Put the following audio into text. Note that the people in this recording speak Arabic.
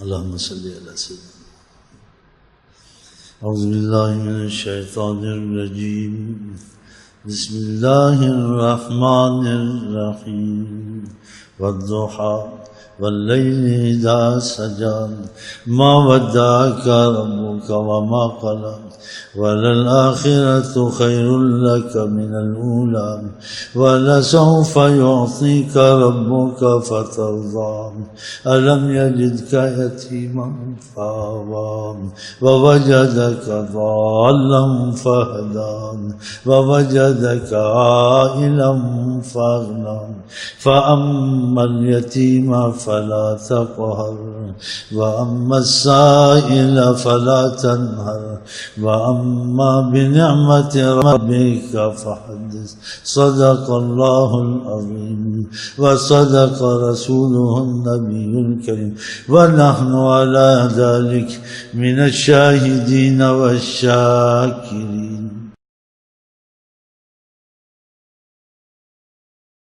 اللهم صل على سيدنا. أعوذ بالله من الشيطان الرجيم. بسم الله الرحمن الرحيم. والضحى والليل إذا سجى ما ودعك ربك وما قلى وللآخرة خير لك من الأولى ولسوف يعطيك ربك فترضى ألم يجدك يتيما فآوى ووجدك ضالا فهدى ووجدك عائلا فأغنى فأما اليتيم فلا تقهر وأما السائل فلا تنهر وأما بنعمة ربك فحدث. صدق الله العظيم وصدق رسوله النبي الكريم ونحن على ذلك من الشاهدين والشاكرين.